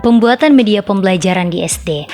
Pembuatan media pembelajaran di SD.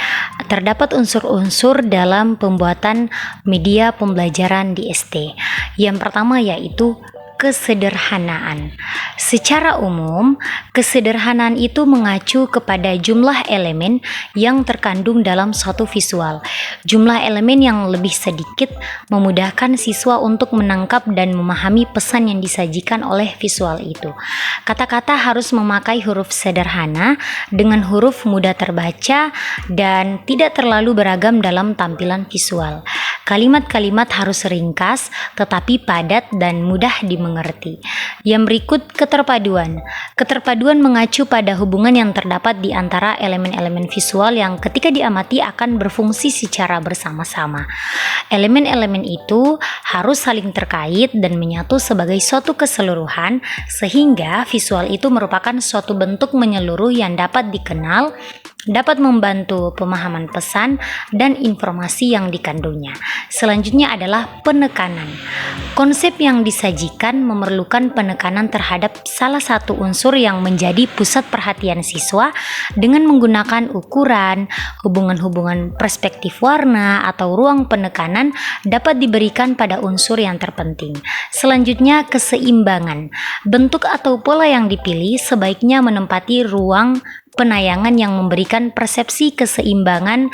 Terdapat unsur-unsur dalam pembuatan media pembelajaran di SD. Yang pertama yaitu kesederhanaan. Secara umum, kesederhanaan itu mengacu kepada jumlah elemen yang terkandung dalam suatu visual. Jumlah elemen yang lebih sedikit memudahkan siswa untuk menangkap dan memahami pesan yang disajikan oleh visual itu. Kata-kata harus memakai huruf sederhana dengan huruf mudah terbaca dan tidak terlalu beragam dalam tampilan visual. Kalimat-kalimat harus ringkas tetapi padat dan mudah dimengerti. Yang berikut keterpaduan. Keterpaduan mengacu pada hubungan yang terdapat di antara elemen-elemen visual yang ketika diamati akan berfungsi secara bersama-sama. Elemen-elemen itu harus saling terkait dan menyatu sebagai suatu keseluruhan sehingga visual itu merupakan suatu bentuk menyeluruh yang dapat dikenal, dapat membantu pemahaman pesan dan informasi yang dikandungnya. Selanjutnya adalah penekanan. Konsep yang disajikan memerlukan penekanan terhadap salah satu unsur yang menjadi pusat perhatian siswa dengan menggunakan ukuran, hubungan-hubungan perspektif warna atau ruang penekanan dapat diberikan pada unsur yang terpenting. Selanjutnya keseimbangan. Bentuk atau pola yang dipilih sebaiknya menempati ruang penayangan yang memberikan persepsi keseimbangan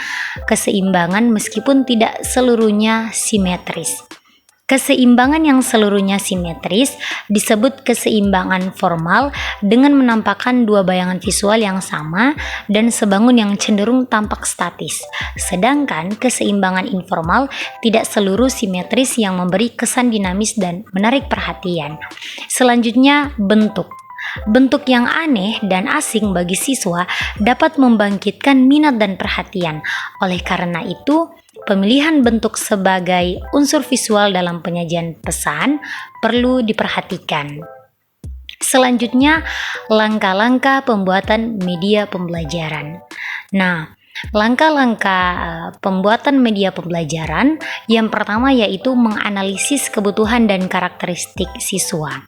meskipun tidak seluruhnya simetris. Keseimbangan yang seluruhnya simetris disebut keseimbangan formal dengan menampakkan dua bayangan visual yang sama dan sebangun yang cenderung tampak statis. Sedangkan keseimbangan informal tidak seluruh simetris yang memberi kesan dinamis dan menarik perhatian. Selanjutnya bentuk. Bentuk yang aneh dan asing bagi siswa dapat membangkitkan minat dan perhatian. Oleh karena itu, pemilihan bentuk sebagai unsur visual dalam penyajian pesan perlu diperhatikan. Selanjutnya, langkah-langkah pembuatan media pembelajaran. Nah, langkah-langkah pembuatan media pembelajaran yang pertama yaitu menganalisis kebutuhan dan karakteristik siswa.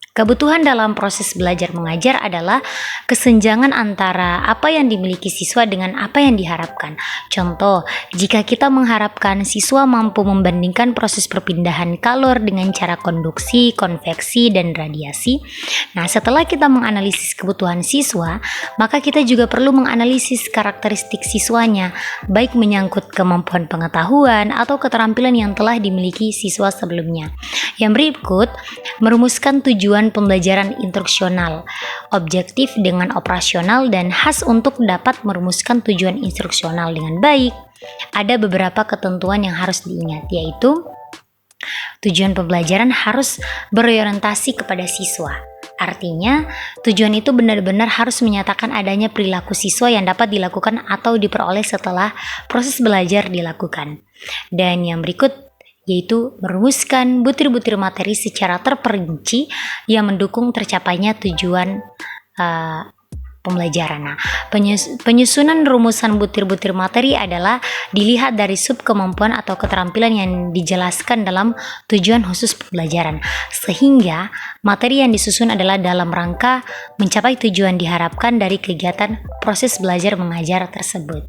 Kebutuhan dalam proses belajar mengajar adalah kesenjangan antara apa yang dimiliki siswa dengan apa yang diharapkan. Contoh, jika kita mengharapkan siswa mampu membandingkan proses perpindahan kalor dengan cara konduksi, konveksi, dan radiasi. Nah, setelah kita menganalisis kebutuhan siswa, maka kita juga perlu menganalisis karakteristik siswanya, baik menyangkut kemampuan pengetahuan atau keterampilan yang telah dimiliki siswa sebelumnya. Yang berikut, merumuskan tujuan pembelajaran instruksional, objektif dengan operasional dan khas untuk dapat merumuskan tujuan instruksional dengan baik. Ada beberapa ketentuan yang harus diingat, yaitu tujuan pembelajaran harus berorientasi kepada siswa. Artinya, tujuan itu benar-benar harus menyatakan adanya perilaku siswa yang dapat dilakukan atau diperoleh setelah proses belajar dilakukan. Dan yang berikut yaitu merumuskan butir-butir materi secara terperinci yang mendukung tercapainya tujuan pembelajaran. Nah, penyusunan rumusan butir-butir materi adalah dilihat dari sub kemampuan atau keterampilan yang dijelaskan dalam tujuan khusus pembelajaran, sehingga materi yang disusun adalah dalam rangka mencapai tujuan diharapkan dari kegiatan proses belajar mengajar tersebut.